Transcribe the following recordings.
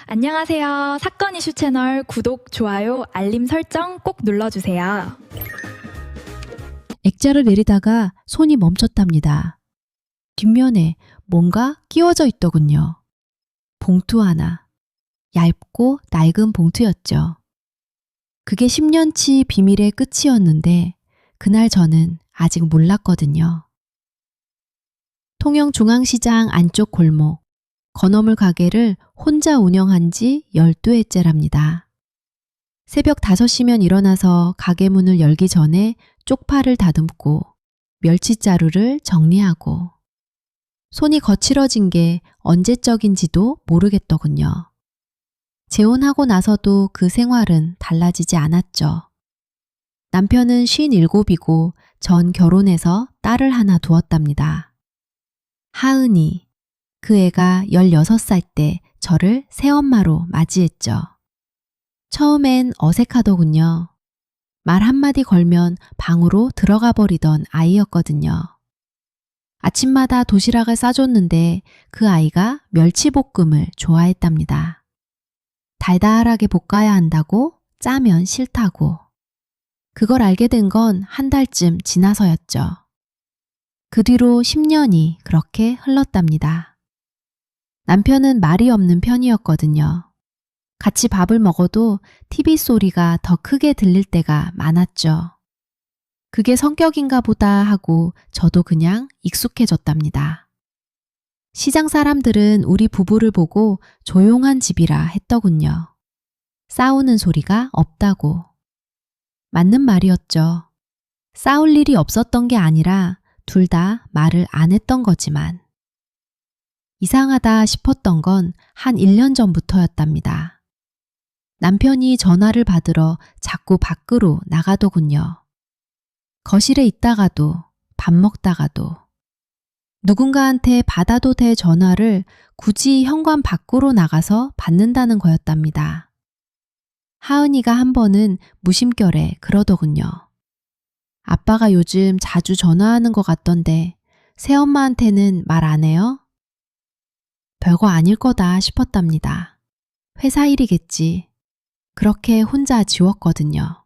안녕하세요. 사건 이슈 채널 구독, 좋아요, 알림 설정 꼭 눌러주세요. 액자를 내리다가 손이 멈췄답니다. 뒷면에 뭔가 끼워져 있더군요. 봉투 하나. 얇고 낡은 봉투였죠. 그게 10년치 비밀의 끝이었는데 그날 저는 아직 몰랐거든요. 통영중앙시장 안쪽 골목, 건어물 가게를 혼자 운영한 지 12회째랍니다. 새벽 5시면 일어나서 가게 문을 열기 전에 쪽파를 다듬고 멸치자루를 정리하고 손이 거칠어진 게 언제적인지도 모르겠더군요. 재혼하고 나서도 그 생활은 달라지지 않았죠. 남편은 57이고 전 결혼해서 딸을 하나 두었답니다. 하은이, 그 애가 16살 때 저를 새엄마로 맞이했죠. 처음엔 어색하더군요. 말 한마디 걸면 방으로 들어가 버리던 아이였거든요. 아침마다 도시락을 싸줬는데 그 아이가 멸치볶음을 좋아했답니다. 달달하게 볶아야 한다고 짜면 싫다고. 그걸 알게 된 건 한 달쯤 지나서였죠. 그 뒤로 10년이 그렇게 흘렀답니다. 남편은 말이 없는 편이었거든요. 같이 밥을 먹어도 TV 소리가 더 크게 들릴 때가 많았죠. 그게 성격인가 보다 하고 저도 그냥 익숙해졌답니다. 시장 사람들은 우리 부부를 보고 조용한 집이라 했더군요. 싸우는 소리가 없다고. 맞는 말이었죠. 싸울 일이 없었던 게 아니라 둘 다 말을 안 했던 거지만. 이상하다 싶었던 건 한 1년 전부터였답니다. 남편이 전화를 받으러 자꾸 밖으로 나가더군요. 거실에 있다가도 밥 먹다가도 누군가한테 받아도 될 전화를 굳이 현관 밖으로 나가서 받는다는 거였답니다. 하은이가 한 번은 무심결에 그러더군요. 아빠가 요즘 자주 전화하는 것 같던데 새엄마한테는 말 안 해요? 별거 아닐 거다 싶었답니다. 회사 일이겠지. 그렇게 혼자 지웠거든요.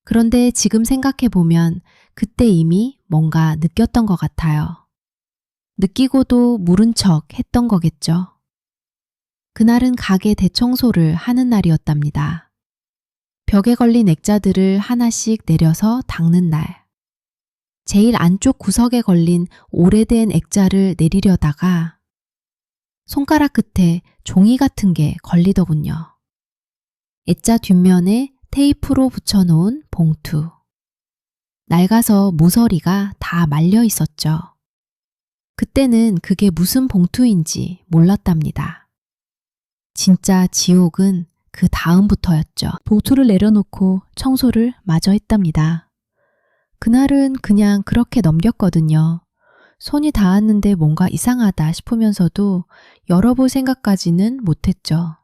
그런데 지금 생각해보면 그때 이미 뭔가 느꼈던 것 같아요. 느끼고도 모른 척 했던 거겠죠. 그날은 가게 대청소를 하는 날이었답니다. 벽에 걸린 액자들을 하나씩 내려서 닦는 날. 제일 안쪽 구석에 걸린 오래된 액자를 내리려다가 손가락 끝에 종이 같은 게 걸리더군요. 액자 뒷면에 테이프로 붙여놓은 봉투. 낡아서 모서리가 다 말려 있었죠. 그때는 그게 무슨 봉투인지 몰랐답니다. 진짜 지옥은 그 다음부터였죠. 봉투를 내려놓고 청소를 마저 했답니다. 그날은 그냥 그렇게 넘겼거든요. 손이 닿았는데 뭔가 이상하다 싶으면서도 열어볼 생각까지는 못했죠.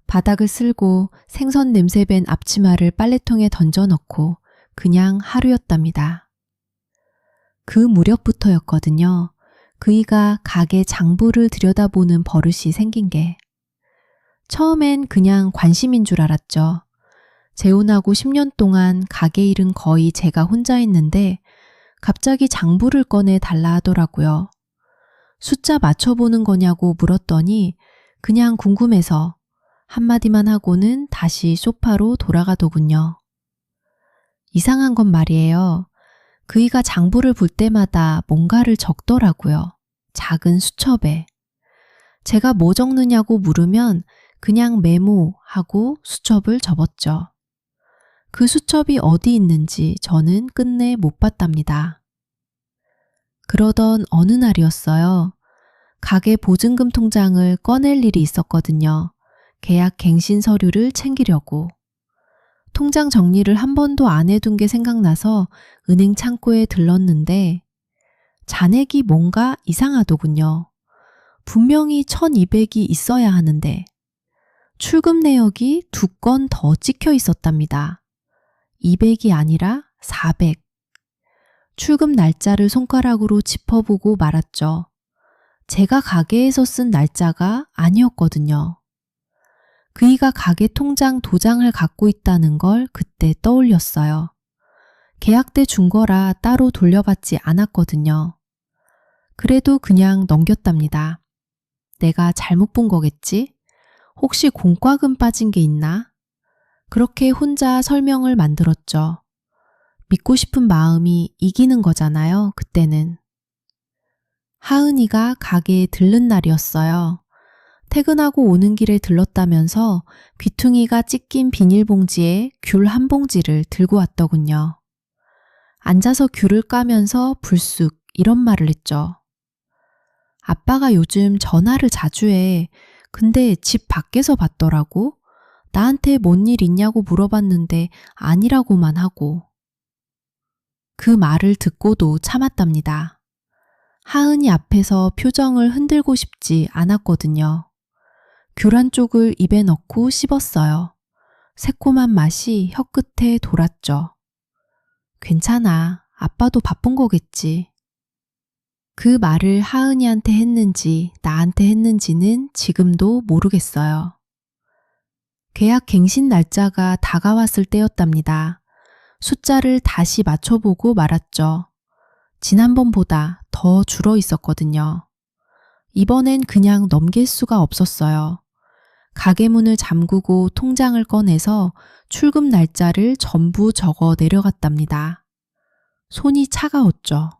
바닥을 쓸고 생선 냄새 밴 앞치마를 빨래통에 던져넣고 그냥 하루였답니다. 그 무렵부터였거든요. 그이가 가게 장부를 들여다보는 버릇이 생긴 게. 처음엔 그냥 관심인 줄 알았죠. 재혼하고 10년 동안 가게 일은 거의 제가 혼자 했는데 갑자기 장부를 꺼내 달라 하더라고요. 숫자 맞춰보는 거냐고 물었더니 그냥 궁금해서 한마디만 하고는 다시 소파로 돌아가더군요. 이상한 건 말이에요. 그이가 장부를 볼 때마다 뭔가를 적더라고요. 작은 수첩에. 제가 뭐 적느냐고 물으면 그냥 메모하고 수첩을 접었죠. 그 수첩이 어디 있는지 저는 끝내 못 봤답니다. 그러던 어느 날이었어요. 가게 보증금 통장을 꺼낼 일이 있었거든요. 계약 갱신 서류를 챙기려고. 통장 정리를 한 번도 안 해둔 게 생각나서 은행 창고에 들렀는데 잔액이 뭔가 이상하더군요. 분명히 1200이 있어야 하는데 출금 내역이 2건 더 찍혀 있었답니다. 200이 아니라 400. 출금 날짜를 손가락으로 짚어보고 말았죠. 제가 가게에서 쓴 날짜가 아니었거든요. 그이가 가게 통장 도장을 갖고 있다는 걸 그때 떠올렸어요. 계약 때 준 거라 따로 돌려받지 않았거든요. 그래도 그냥 넘겼답니다. 내가 잘못 본 거겠지? 혹시 공과금 빠진 게 있나? 그렇게 혼자 설명을 만들었죠. 믿고 싶은 마음이 이기는 거잖아요, 그때는. 하은이가 가게에 들른 날이었어요. 퇴근하고 오는 길에 들렀다면서 귀퉁이가 찢긴 비닐봉지에 귤 한 봉지를 들고 왔더군요. 앉아서 귤을 까면서 불쑥 이런 말을 했죠. 아빠가 요즘 전화를 자주 해. 근데 집 밖에서 받더라고. 나한테 뭔 일 있냐고 물어봤는데 아니라고만 하고. 그 말을 듣고도 참았답니다. 하은이 앞에서 표정을 흔들고 싶지 않았거든요. 귤 한 쪽을 입에 넣고 씹었어요. 새콤한 맛이 혀끝에 돌았죠. 괜찮아. 아빠도 바쁜 거겠지. 그 말을 하은이한테 했는지 나한테 했는지는 지금도 모르겠어요. 계약 갱신 날짜가 다가왔을 때였답니다. 숫자를 다시 맞춰보고 말았죠. 지난번보다 더 줄어 있었거든요. 이번엔 그냥 넘길 수가 없었어요. 가게 문을 잠그고 통장을 꺼내서 출금 날짜를 전부 적어 내려갔답니다. 손이 차가웠죠.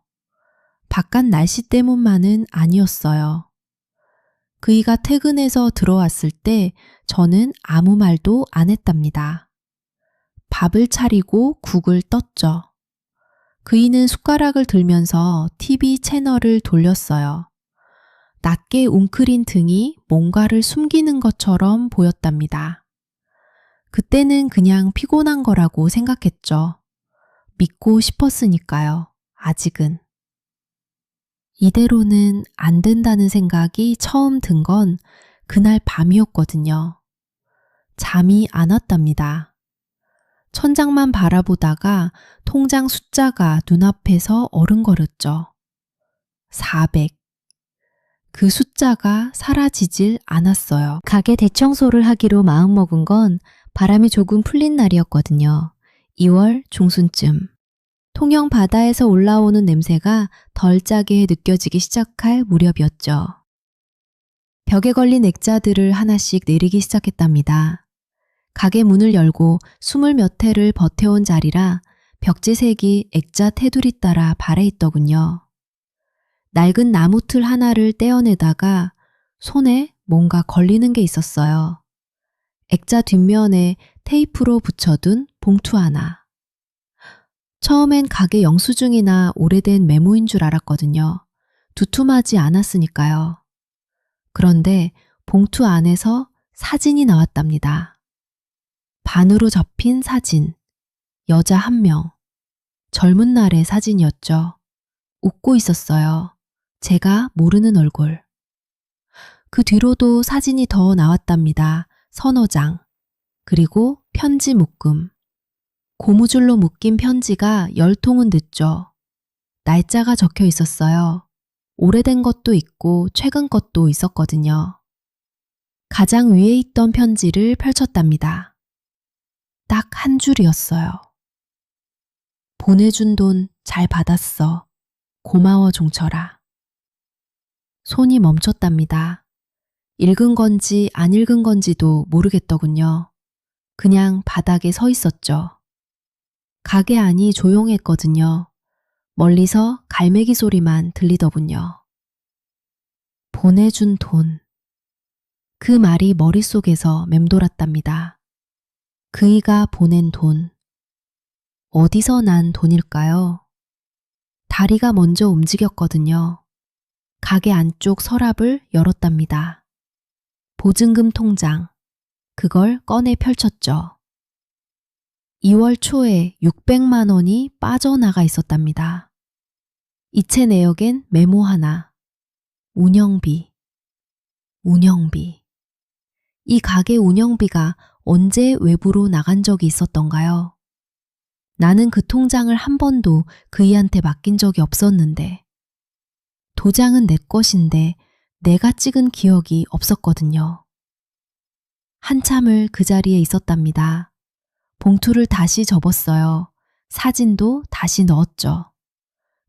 바깥 날씨 때문만은 아니었어요. 그이가 퇴근해서 들어왔을 때 저는 아무 말도 안 했답니다. 밥을 차리고 국을 떴죠. 그이는 숟가락을 들면서 TV 채널을 돌렸어요. 낮게 웅크린 등이 뭔가를 숨기는 것처럼 보였답니다. 그때는 그냥 피곤한 거라고 생각했죠. 믿고 싶었으니까요. 아직은. 이대로는 안 된다는 생각이 처음 든 건 그날 밤이었거든요. 잠이 안 왔답니다. 천장만 바라보다가 통장 숫자가 눈앞에서 어른거렸죠. 400. 그 숫자가 사라지질 않았어요. 가게 대청소를 하기로 마음먹은 건 바람이 조금 풀린 날이었거든요. 2월 중순쯤. 통영 바다에서 올라오는 냄새가 덜 짜게 느껴지기 시작할 무렵이었죠. 벽에 걸린 액자들을 하나씩 내리기 시작했답니다. 가게 문을 열고 20몇 해를 버텨온 자리라 벽지색이 액자 테두리 따라 발해 있더군요. 낡은 나무틀 하나를 떼어내다가 손에 뭔가 걸리는 게 있었어요. 액자 뒷면에 테이프로 붙여둔 봉투 하나. 처음엔 가게 영수증이나 오래된 메모인 줄 알았거든요. 두툼하지 않았으니까요. 그런데 봉투 안에서 사진이 나왔답니다. 반으로 접힌 사진. 여자 1명. 젊은 날의 사진이었죠. 웃고 있었어요. 제가 모르는 얼굴. 그 뒤로도 사진이 더 나왔답니다. 서너 장. 그리고 편지 묶음. 고무줄로 묶인 편지가 10통은 늦죠. 날짜가 적혀 있었어요. 오래된 것도 있고 최근 것도 있었거든요. 가장 위에 있던 편지를 펼쳤답니다. 딱 한 줄이었어요. 보내준 돈 잘 받았어. 고마워 종철아. 손이 멈췄답니다. 읽은 건지 안 읽은 건지도 모르겠더군요. 그냥 바닥에 서 있었죠. 가게 안이 조용했거든요. 멀리서 갈매기 소리만 들리더군요. 보내준 돈. 그 말이 머릿속에서 맴돌았답니다. 그이가 보낸 돈. 어디서 난 돈일까요? 다리가 먼저 움직였거든요. 가게 안쪽 서랍을 열었답니다. 보증금 통장. 그걸 꺼내 펼쳤죠. 2월 초에 600만 원이 빠져나가 있었답니다. 이체 내역엔 메모 하나. 운영비. 운영비. 이 가게 운영비가 언제 외부로 나간 적이 있었던가요? 나는 그 통장을 한 번도 그이한테 맡긴 적이 없었는데 도장은 내 것인데 내가 찍은 기억이 없었거든요. 한참을 그 자리에 있었답니다. 봉투를 다시 접었어요. 사진도 다시 넣었죠.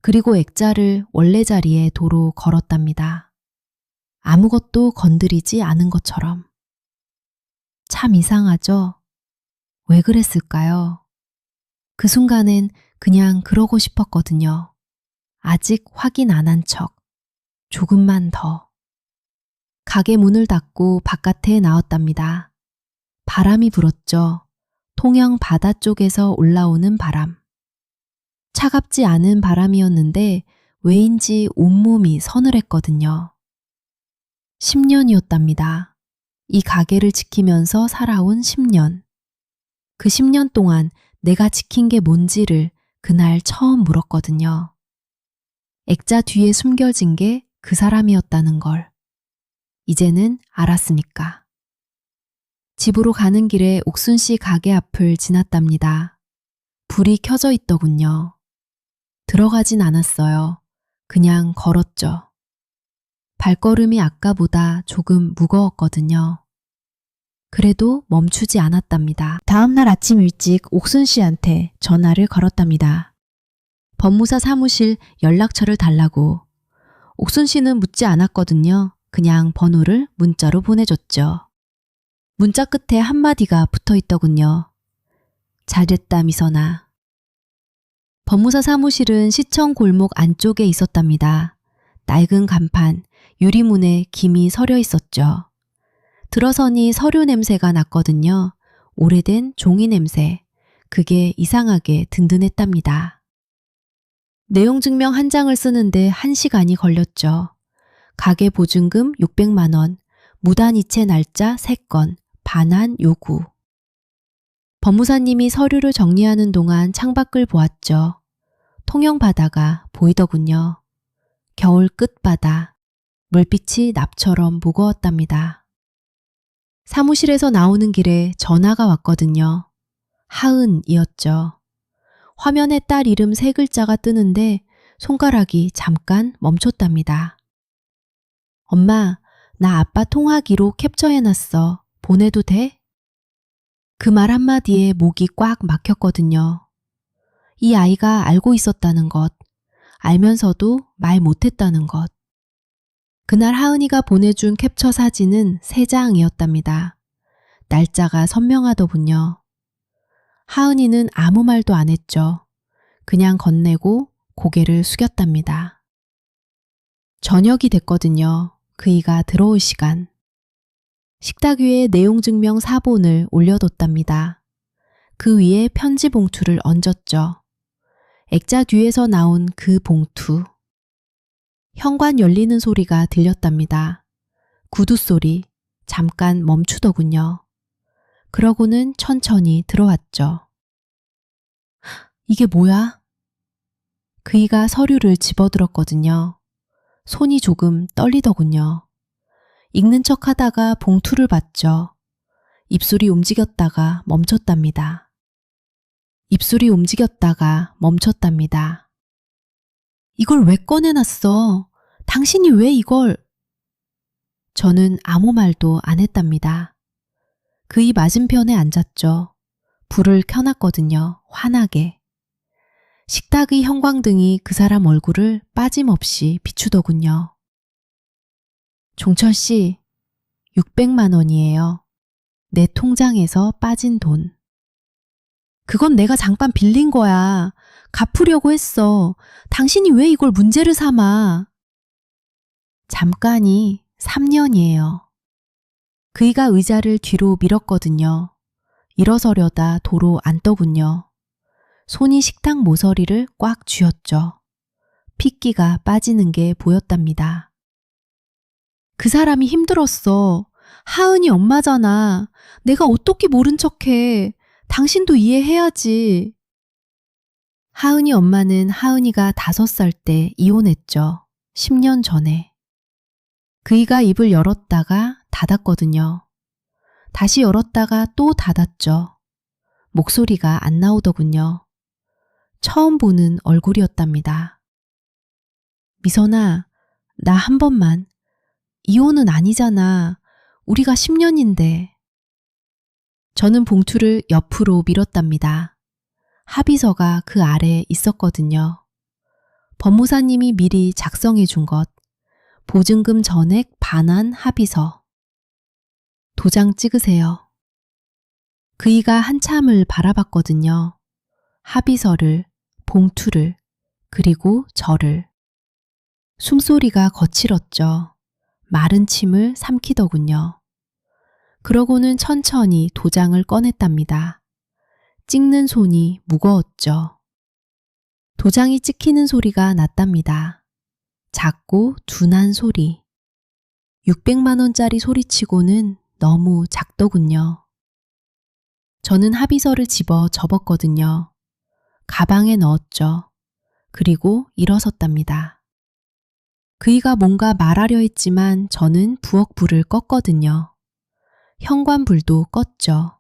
그리고 액자를 원래 자리에 도로 걸었답니다. 아무것도 건드리지 않은 것처럼. 참 이상하죠? 왜 그랬을까요? 그 순간엔 그냥 그러고 싶었거든요. 아직 확인 안 한 척. 조금만 더. 가게 문을 닫고 바깥에 나왔답니다. 바람이 불었죠. 통영 바다 쪽에서 올라오는 바람. 차갑지 않은 바람이었는데 왜인지 온몸이 서늘했거든요. 10년이었답니다. 이 가게를 지키면서 살아온 10년. 그 10년 동안 내가 지킨 게 뭔지를 그날 처음 물었거든요. 액자 뒤에 숨겨진 게 그 사람이었다는 걸. 이제는 알았으니까. 집으로 가는 길에 옥순 씨 가게 앞을 지났답니다. 불이 켜져 있더군요. 들어가진 않았어요. 그냥 걸었죠. 발걸음이 아까보다 조금 무거웠거든요. 그래도 멈추지 않았답니다. 다음 날 아침 일찍 옥순 씨한테 전화를 걸었답니다. 법무사 사무실 연락처를 달라고. 옥순 씨는 묻지 않았거든요. 그냥 번호를 문자로 보내줬죠. 문자 끝에 한마디가 붙어 있더군요. 잘했다 미선아. 법무사 사무실은 시청 골목 안쪽에 있었답니다. 낡은 간판, 유리문에 김이 서려 있었죠. 들어서니 서류 냄새가 났거든요. 오래된 종이 냄새. 그게 이상하게 든든했답니다. 내용 증명 한 장을 쓰는데 1시간이 걸렸죠. 가게 보증금 600만 원, 무단이체 날짜 3건, 반환 요구. 법무사님이 서류를 정리하는 동안 창밖을 보았죠. 통영 바다가 보이더군요. 겨울 끝바다. 물빛이 납처럼 무거웠답니다. 사무실에서 나오는 길에 전화가 왔거든요. 하은이었죠. 화면에 딸 이름 3글자가 뜨는데 손가락이 잠깐 멈췄답니다. 엄마, 나 아빠 통화 기록 캡처해놨어. 보내도 돼? 그 말 한마디에 목이 꽉 막혔거든요. 이 아이가 알고 있었다는 것, 알면서도 말 못했다는 것. 그날 하은이가 보내준 캡처 사진은 3장이었답니다. 날짜가 선명하더군요. 하은이는 아무 말도 안 했죠. 그냥 건네고 고개를 숙였답니다. 저녁이 됐거든요. 그이가 들어올 시간. 식탁 위에 내용 증명 사본을 올려뒀답니다. 그 위에 편지 봉투를 얹었죠. 액자 뒤에서 나온 그 봉투. 현관 열리는 소리가 들렸답니다. 구두 소리. 잠깐 멈추더군요. 그러고는 천천히 들어왔죠. 이게 뭐야? 그이가 서류를 집어들었거든요. 손이 조금 떨리더군요. 읽는 척 하다가 봉투를 봤죠. 입술이 움직였다가 멈췄답니다. 입술이 움직였다가 멈췄답니다. 이걸 왜 꺼내놨어? 당신이 왜 이걸? 저는 아무 말도 안 했답니다. 그이 맞은편에 앉았죠. 불을 켜놨거든요. 환하게. 식탁의 형광등이 그 사람 얼굴을 빠짐없이 비추더군요. 종철 씨, 600만 원이에요. 내 통장에서 빠진 돈. 그건 내가 잠깐 빌린 거야. 갚으려고 했어. 당신이 왜 이걸 문제를 삼아? 잠깐이 3년이에요. 그이가 의자를 뒤로 밀었거든요. 일어서려다 도로 앉더군요. 손이 식탁 모서리를 꽉 쥐었죠. 핏기가 빠지는 게 보였답니다. 그 사람이 힘들었어. 하은이 엄마잖아. 내가 어떻게 모른 척해. 당신도 이해해야지. 하은이 엄마는 하은이가 5살 때 이혼했죠. 10년 전에. 그이가 입을 열었다가 닫았거든요. 다시 열었다가 또 닫았죠. 목소리가 안 나오더군요. 처음 보는 얼굴이었답니다. 미선아, 나 한 번만. 이혼은 아니잖아. 우리가 10년인데. 저는 봉투를 옆으로 밀었답니다. 합의서가 그 아래에 있었거든요. 법무사님이 미리 작성해 준 것, 보증금 전액 반환 합의서. 도장 찍으세요. 그이가 한참을 바라봤거든요. 합의서를, 봉투를, 그리고 저를. 숨소리가 거칠었죠. 마른 침을 삼키더군요. 그러고는 천천히 도장을 꺼냈답니다. 찍는 손이 무거웠죠. 도장이 찍히는 소리가 났답니다. 작고 둔한 소리. 600만 원짜리 소리치고는 너무 작더군요. 저는 합의서를 집어 접었거든요. 가방에 넣었죠. 그리고 일어섰답니다. 그이가 뭔가 말하려 했지만 저는 부엌불을 껐거든요. 현관불도 껐죠.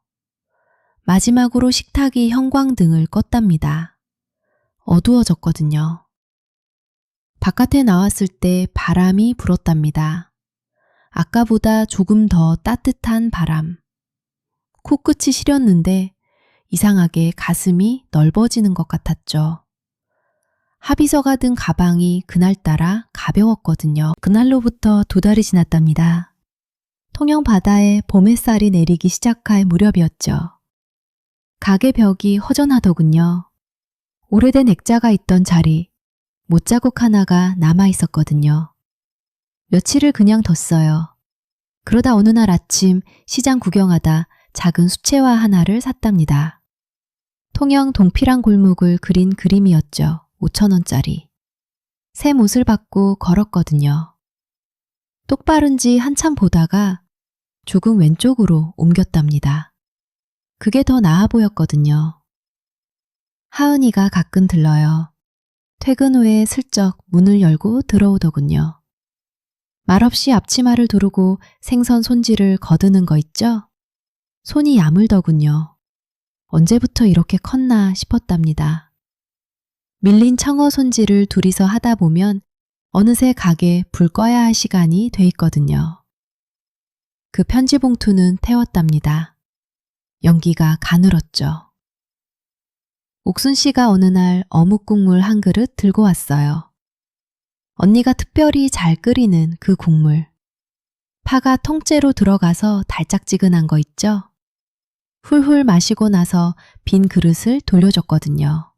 마지막으로 식탁이 형광등을 껐답니다. 어두워졌거든요. 바깥에 나왔을 때 바람이 불었답니다. 아까보다 조금 더 따뜻한 바람. 코끝이 시렸는데 이상하게 가슴이 넓어지는 것 같았죠. 합의서가 든 가방이 그날따라 가벼웠거든요. 그날로부터 2달이 지났답니다. 통영 바다에 봄 햇살이 내리기 시작할 무렵이었죠. 가게 벽이 허전하더군요. 오래된 액자가 있던 자리, 못자국 하나가 남아 있었거든요. 며칠을 그냥 뒀어요. 그러다 어느 날 아침 시장 구경하다 작은 수채화 하나를 샀답니다. 통영 동피랑 골목을 그린 그림이었죠. 5,000원짜리. 새 못을 받고 걸었거든요. 똑바른지 한참 보다가 조금 왼쪽으로 옮겼답니다. 그게 더 나아 보였거든요. 하은이가 가끔 들러요. 퇴근 후에 슬쩍 문을 열고 들어오더군요. 말없이 앞치마를 두르고 생선 손질을 거드는 거 있죠? 손이 야물더군요. 언제부터 이렇게 컸나 싶었답니다. 밀린 청어 손질을 둘이서 하다 보면 어느새 가게 불 꺼야 할 시간이 돼 있거든요. 그 편지 봉투는 태웠답니다. 연기가 가늘었죠. 옥순 씨가 어느 날 어묵 국물 한 그릇 들고 왔어요. 언니가 특별히 잘 끓이는 그 국물. 파가 통째로 들어가서 달짝지근한 거 있죠? 훌훌 마시고 나서 빈 그릇을 돌려줬거든요.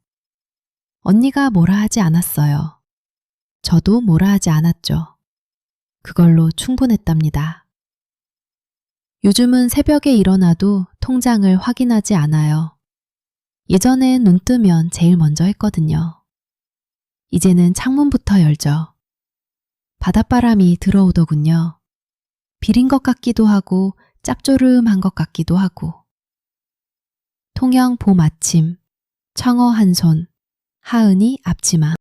언니가 뭐라 하지 않았어요. 저도 뭐라 하지 않았죠. 그걸로 충분했답니다. 요즘은 새벽에 일어나도 통장을 확인하지 않아요. 예전엔 눈 뜨면 제일 먼저 했거든요. 이제는 창문부터 열죠. 바닷바람이 들어오더군요. 비린 것 같기도 하고 짭조름한 것 같기도 하고. 통영 봄 아침, 청어 한 손, 하은이 앞치마.